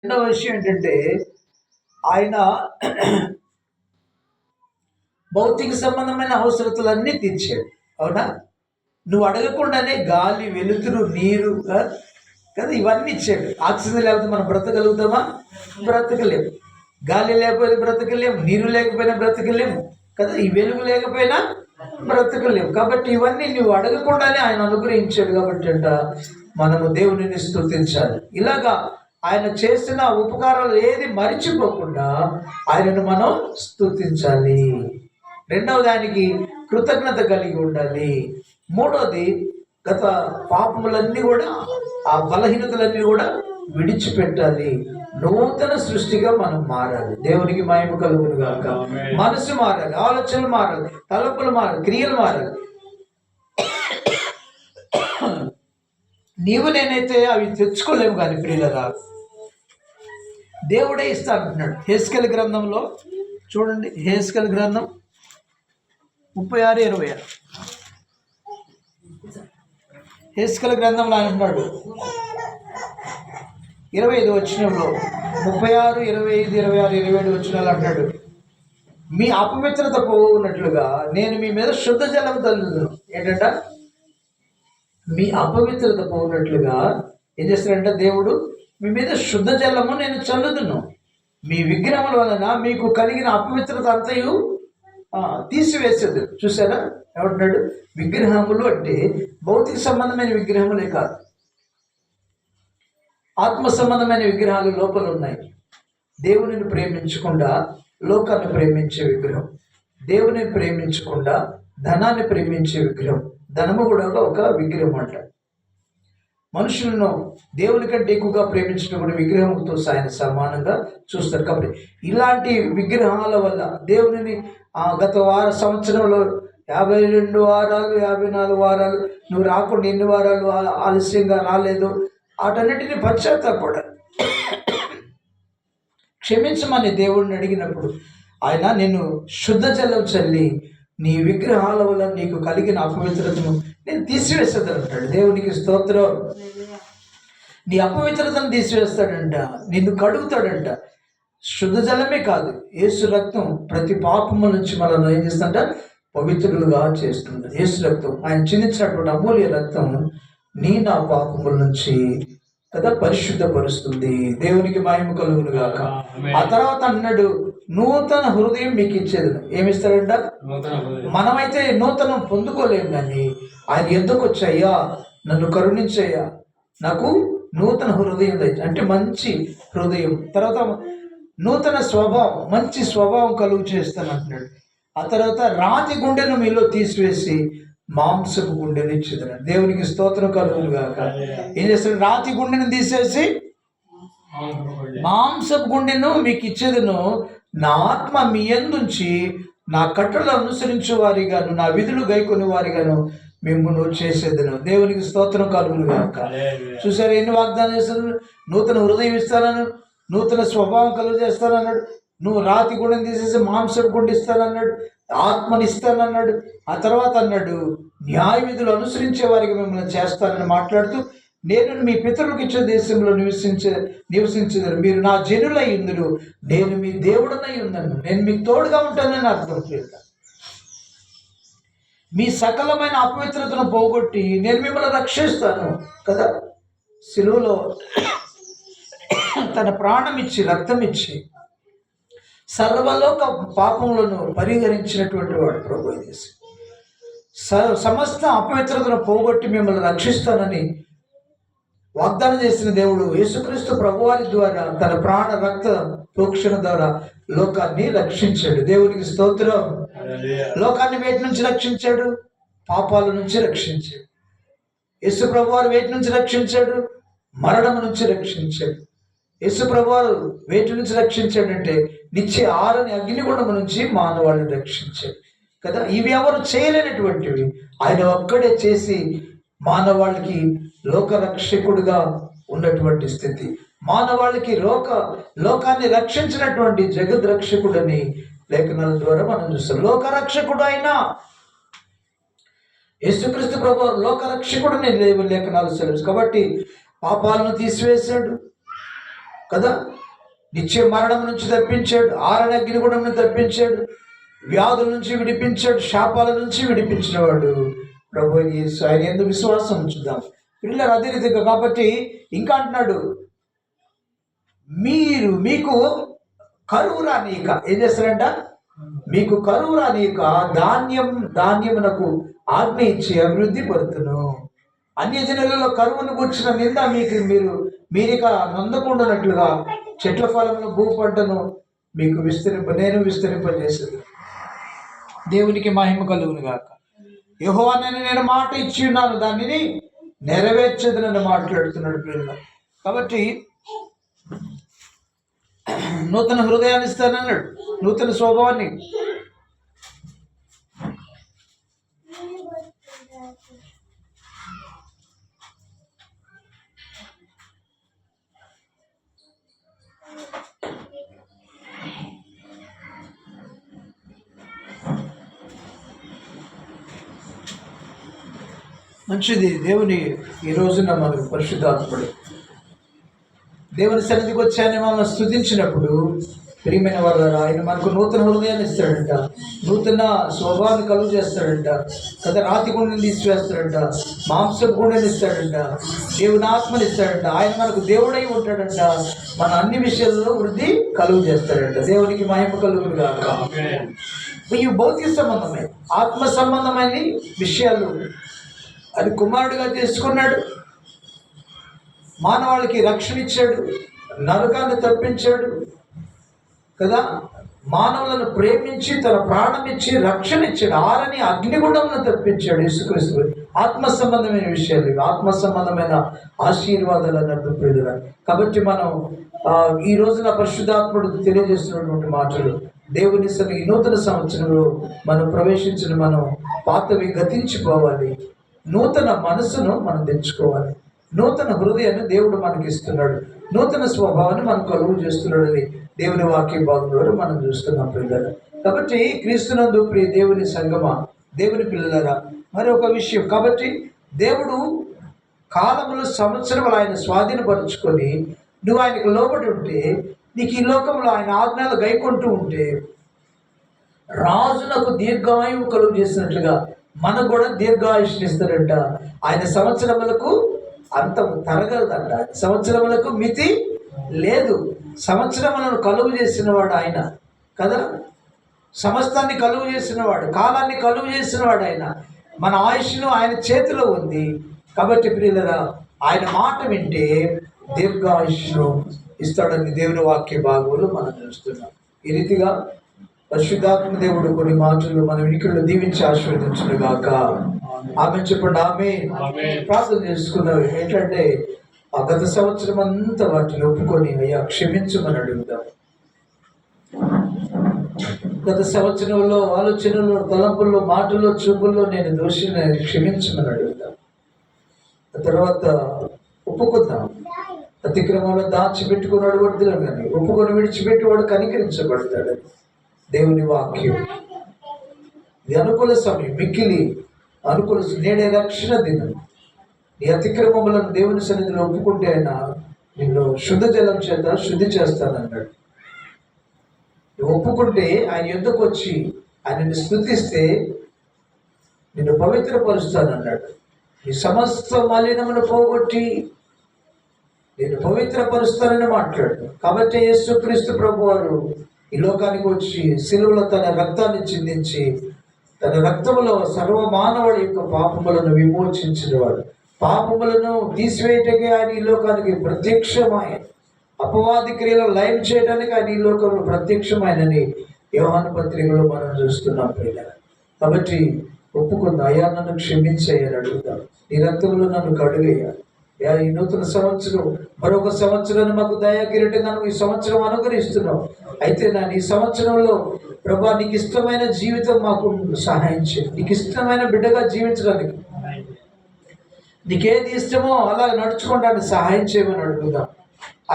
రెండవ విషయం ఏంటంటే ఆయన భౌతిక సంబంధమైన అవసరతలన్నీ తీర్చాడు. అవునా? నువ్వు అడగకుండానే గాలి, వెలుతురు, నీరు కదా ఇవన్నీ ఇచ్చాడు. ఆక్సిజన్ లేకపోతే మనం బ్రతకగలుగుతామా? బ్రతకలేము. గాలి లేకపోతే బ్రతకలేము, నీరు లేకపోయినా బ్రతకలేము కదా, ఈ వెలుగు లేకపోయినా బ్రతకలేము. కాబట్టి ఇవన్నీ నువ్వు అడగకుండానే ఆయన అనుగ్రహించాడు. కాబట్టి మనము దేవునిని స్తుతించాలి. ఇలాగా ఆయన చేసిన ఉపకారాలు ఏది మరిచిపోకుండా ఆయనను మనం స్తుతించాలి. రెండవ దానికి కృతజ్ఞత కలిగి ఉండాలి. మూడోది గత పాపములన్నీ కూడా, ఆ బలహీనతలన్నీ కూడా విడిచిపెట్టాలి. నూతన సృష్టిగా మనం మారాలి. దేవునికి మహిమ కలుగును గాక. మనసు మారాలి, ఆలోచనలు మారాలి, తలంపులు మారాలి, క్రియలు మారాలి. నీవు నేనైతే అవి తెచ్చుకోలేము. కానీ ప్రియులరా, దేవుడే ఇస్తా అంటున్నాడు. హెస్కేల్ గ్రంథంలో చూడండి, హెస్కేల్ గ్రంథం 36:26. హెస్కేల్ గ్రంథంలో అంటున్నాడు 25 వచనంలో, 36, 25, 26, 27 వచనాలు అంటాడు, మీ అపవిత్రత పోవునట్లుగా నేను మీ మీద శుద్ధ జలం చల్లుదును. ఏంటంట? మీ అపవిత్రత పోవునట్లుగా ఏం చేస్తాడంటే దేవుడు, మీ మీద శుద్ధ జలము నేను చల్లుదును. మీ విగ్రహముల వలన మీకు కలిగిన అపవిత్రత అంతయు తీసివేసేది. చూసారా ఏమంటున్నాడు? విగ్రహములు అంటే భౌతిక సంబంధమైన విగ్రహములే కాదు, ఆత్మ సంబంధమైన విగ్రహాలు లోపల ఉన్నాయి. దేవునిని ప్రేమించకుండా లోకాన్ని ప్రేమించే విగ్రహం, దేవుని ప్రేమించకుండా ధనాన్ని ప్రేమించే విగ్రహం. ధనము కూడా ఒక విగ్రహం అంట. మనుషులను దేవుని కంటే ఎక్కువగా ప్రేమించడం కూడా విగ్రహంతో ఆయన సమానంగా చూస్తారు. కాబట్టి ఇలాంటి విగ్రహాల వల్ల దేవునిని గత సంవత్సరంలో 52 వారాలు, 54 వారాలు నువ్వు రాకుండా ఎన్ని వారాలు ఆలస్యంగా రాలేదు, వాటన్నిటిని పశ్చాత్తాపడాలి. క్షమించమని దేవుడిని అడిగినప్పుడు ఆయన నేను శుద్ధ జలం చల్లి నీ విగ్రహాల వల్ల నీకు కలిగిన అపవిత్రతను నేను తీసివేస్తానంటాడు. దేవునికి స్తోత్రం. నీ అపవిత్రతను తీసివేస్తాడంట, నిన్ను కడుగుతాడంట. శుద్ధ జలమే కాదు, యేసు రక్తం ప్రతి పాపము నుంచి మనల్ని ఏం చేస్తుందంట? పవిత్రులుగా చేస్తుంది. యేసు రక్తం, ఆయన చిందించినటువంటి అమూల్య రక్తం నా పాపముల నుంచి కదా పరిశుద్ధపరుస్తుంది. దేవునికి మహిమ కలుగును గాక. ఆ తర్వాత అన్నాడు, నూతన హృదయం మీకు ఇచ్చేది. ఏమిస్తాడంట? మనమైతే నూతనం పొందుకోలేము, కానీ ఆయన ఎందుకు వచ్చాయ్యా, నన్ను కరుణించయ్యా, నాకు నూతన హృదయం అంటే మంచి హృదయం. తర్వాత నూతన స్వభావం, మంచి స్వభావం కలుగు చేస్తాను అంటున్నాడు. ఆ తర్వాత రాతి గుండెను మీలో తీసివేసి మాంసపు గుండెను ఇచ్చేదను. దేవునికి స్తోత్రం కలుగును గాక. ఏం చేస్తాడు? రాతి గుండెను తీసేసి మాంసపు గుండెను మీకు ఇచ్చేదను. నా ఆత్మ మీ యందుంచి నా కట్టడలు అనుసరించే వారిగాను, నా విధులు గైకొని వారిగాను మిమ్మల్ని చేసేదను. దేవునికి స్తోత్రం కలుగును గాక. చూసారు ఎన్ని వాగ్దానం చేస్తాను? నూతన హృదయం ఇస్తానన్నాడు, నూతన స్వభావం కలుగు చేస్తానన్నాడు, నువ్వు రాతి గుండెని తీసేసి మాంసపు గుండె ఇస్తానన్నాడు, ఆత్మని ఇస్తానన్నాడు. ఆ తర్వాత అన్నాడు, న్యాయ విధులు అనుసరించే వారికి మిమ్మల్ని చేస్తానని మాట్లాడుతూ, నేను మీ పితరులకు ఇచ్చే దేశంలో నివసించేదారు, మీరు నా జనులై ఉందురు, నేను మీ దేవుడనై ఉన్నాను, నేను మీకు తోడుగా ఉంటానని అర్థం. మీ సకలమైన అపవిత్రతను పోగొట్టి నేను మిమ్మల్ని రక్షిస్తాను కదా. సిలువలో తన ప్రాణం ఇచ్చి, రక్తం ఇచ్చి సర్వలోక పాపములను పరిహరించినటువంటి వాడు ప్రభు యేసు. సమస్త అపవిత్రతను పోగొట్టి మిమ్మల్ని రక్షిస్తానని వాగ్దానం చేసిన దేవుడు యేసుక్రీస్తు ప్రభువారి ద్వారా తన ప్రాణ రక్త ప్రోక్షణ ద్వారా లోకాన్ని రక్షించాడు. దేవునికి స్తోత్రం. లోకాన్ని వేటి నుంచి రక్షించాడు? పాపాల నుంచి రక్షించాడు. యేసు ప్రభువారు వేటి నుంచి రక్షించాడు? మరణం నుంచి రక్షించాడు. యేసు ప్రభువారు వేటి నుంచి రక్షించాడంటే నిత్య ఆరని అగ్నిగుండం నుంచి మానవాళ్ళని రక్షించాడు కదా. ఇవి ఎవరు చేయలేనటువంటివి ఆయన ఒక్కడే చేసి మానవాళికి లోకరక్షకుడుగా ఉన్నటువంటి స్థితి, మానవాళికి లోకాన్ని రక్షించినటువంటి జగద్రక్షకుడని లేఖనాల ద్వారా మనం చూస్తాం. లోకరక్షకుడు అయినా యేసుక్రీస్తు ప్రభువు లోకరక్షకుడని లేఖనాలు సెలవు. కాబట్టి పాపాలను తీసివేశాడు, కదా. నిత్య మరణం నుంచి తప్పించాడు, ఆరని అగ్నిగుండం నుంచి తప్పించాడు, వ్యాధుల నుంచి విడిపించాడు, శాపాల నుంచి విడిపించిన వాడు ప్రభు యేసు. ఆయన ఎందుకు విశ్వాసం ఉంచుదాం పిల్లలు. అదే రీతిగా కాబట్టి ఇంకా అంటున్నాడు, మీకు కరువు రానీక ఏం చేస్తారంట, మీకు కరువు రానీక ధాన్యమునకు ఆజ్ఞ ఇచ్చి అభివృద్ధి పడుతును. అన్యజనులలో కరువును కూర్చున్న నింద మీరిక నొందకుండానట్లుగా చెట్ల ఫలమును భూ పంటను మీకు నేను విస్తరింపజేసేది. దేవునికి మహిమ కలుగును గాక. యెహోవానని నేను మాట ఇచ్చి ఉన్నాను, దానిని నెరవేర్చేదనని మాట్లాడుతున్నాడు పిల్లలు. కాబట్టి నూతన హృదయాన్ని ఇస్తానన్నాడు, నూతన స్వభావాన్ని. మంచిది. దేవుని ఈ రోజున మనకు పరిశుద్ధాత్ముడు దేవుని సన్నిధికి వచ్చాయని మనం స్తుతించినప్పుడు ప్రియమైన వారు ఆయన మనకు నూతన హృదయాన్ని ఇస్తాడంట, నూతన స్వభావాన్ని కలుగు చేస్తాడంట కదా. రాతి గుండెని తీసివేస్తాడంట, మాంసపు గుండెని ఇస్తాడంట, దేవుని ఆత్మని ఇస్తాడంట. ఆయన మనకు దేవుడై ఉంటాడంట, మన అన్ని విషయాల్లో వృద్ధి కలుగు చేస్తాడంట. దేవునికి మహిమ కలుగును గాక. ఈ భౌతిక సంబంధమైన ఆత్మ సంబంధమైన విషయాలు అది కుమారుడిగా చేసుకున్నాడు, మానవాళికి రక్షణ ఇచ్చాడు, నరకాన్ని తప్పించాడు కదా. మానవులను ప్రేమించి తన ప్రాణం ఇచ్చి రక్షణ ఇచ్చాడు, ఆరని అగ్నిగుండంను తప్పించాడు యేసుక్రీస్తు. ఆత్మ సంబంధమైన విషయాలు ఇవి, ఆత్మ సంబంధమైన ఆశీర్వాదాలు అన్నట్టు ప్రియులుగా. కాబట్టి మనం ఈ రోజున పరిశుద్ధాత్ముడు తెలియజేస్తున్నటువంటి మాటలు దేవుని ఈ నూతన సంవత్సరంలో మనం ప్రవేశించిన మనం పాతవి గతించిపోవాలి, నూతన మనసును మనం తెచ్చుకోవాలి, నూతన హృదయాన్ని దేవుడు మనకి ఇస్తున్నాడు, నూతన స్వభావాన్ని మనం కలుగు చేస్తున్నాడని దేవుని వాక్య భాగంలో మనం చూస్తున్నాం పిల్లల. కాబట్టి క్రీస్తునందు ప్రియ దేవుని సంగమా, దేవుని పిల్లలరా, మరి ఒక విషయం. కాబట్టి దేవుడు కాలములు సంవత్సరములు ఆయన స్వాధీనపరుచుకొని నువ్వు ఆయనకు లోబడి ఉంటే, నీకు ఈ లోకంలో ఆయన ఆజ్ఞలు గైకొంటూ ఉంటే రాజులకు దీర్ఘాయువు కలుగు చేసినట్లుగా మనకు కూడా దీర్ఘాయుష్ని ఇస్తాడంట. ఆయన సంవత్సరములకు అంతం తరగలదంట, సంవత్సరములకు మితి లేదు. సంవత్సరములను కలుగు చేసినవాడు ఆయన కదా, సమస్తాన్ని కలుగు చేసినవాడు, కాలాన్ని కలుగు చేసినవాడు ఆయన. మన ఆయుష్ను ఆయన చేతిలో ఉంది. కాబట్టి ప్రియులరా, ఆయన మాట వింటే దీర్ఘాయుష్ను ఇస్తాడని దేవుని వాక్య భాగంలో మనం చూస్తున్నాం. ఈ రీతిగా పరిశుద్ధాత్మ దేవుడు కొన్ని మాటలు మన వినికిడిలో దీవించి ఆశీర్వదించును గాక. ఆమె చెప్పండి. ఆమె ప్రార్థన చేసుకున్నారు ఏంటంటే, ఆ గత సంవత్సరం అంతా వాటిని ఒప్పుకొని అయ్యా క్షమించమని అడుగుతాం. గత సంవత్సరంలో ఆలోచనలో, తలంపుల్లో, మాటల్లో, చూపుల్లో నేను దోషిని క్షమించమని అడుగుతాం. తర్వాత ఒప్పుకుందాం. అతిక్రమంలో దాచిపెట్టుకున్నాడు వర్ధులు కానీ ఒప్పుకొని విడిచిపెట్టేవాడు కనికరించబడతాడు. దేవుని వాక్యం. ఇది అనుకూల సమయం, మిక్కిలి అనుకూల. నేడే రక్షణ దినం. నీ అతిక్రమములను దేవుని సన్నిధిలో ఒప్పుకుంటే ఆయన నిన్ను శుద్ధ జలం చేత శుద్ధి చేస్తానన్నాడు. నువ్వు ఒప్పుకుంటే ఆయన యుద్ధకు వచ్చి ఆయనని స్తుతిస్తే నిన్ను పవిత్రపరుస్తానన్నాడు. నీ సమస్త మలినమును పోగొట్టి నేను పవిత్రపరుస్తానని మాట్లాడు. కాబట్టి యేసుక్రీస్తు ప్రభు వారు ఈ లోకానికి వచ్చి శిలువలో తన రక్తాన్ని చిందించి తన రక్తములో సర్వమానవుడి యొక్క పాపములను విమోచించినవాడు. పాపములను తీసివేయటకే ఆయన ఈ లోకానికి ప్రత్యక్షమైన, అపవాది క్రియలు లయం చేయడానికి ఆయన ఈ లోకంలో ప్రత్యక్షమైనని యోహాను పత్రికలో మనం చూస్తున్నాం పిల్లలు. కాబట్టి ఒప్పుకుందాం. అయ్యా నన్ను క్షమించేయాలని అడుగుతాం. నీ రక్తంలో నన్ను కడుగేయాలి. ఈ నూతన సంవత్సరం, మరొక సంవత్సరాన్ని మాకు దయాకిరీటంగా ఈ సంవత్సరం అనుగ్రహిస్తున్నావు. అయితే ఈ సంవత్సరంలో ప్రభా నీకు ఇష్టమైన జీవితం మాకు సహాయం చేయి. నీకు ఇష్టమైన బిడ్డగా జీవించడానికి, నీకేది ఇష్టమో అలా నడుచుకోవడానికి సహాయం చేయమని అడుగుదాం.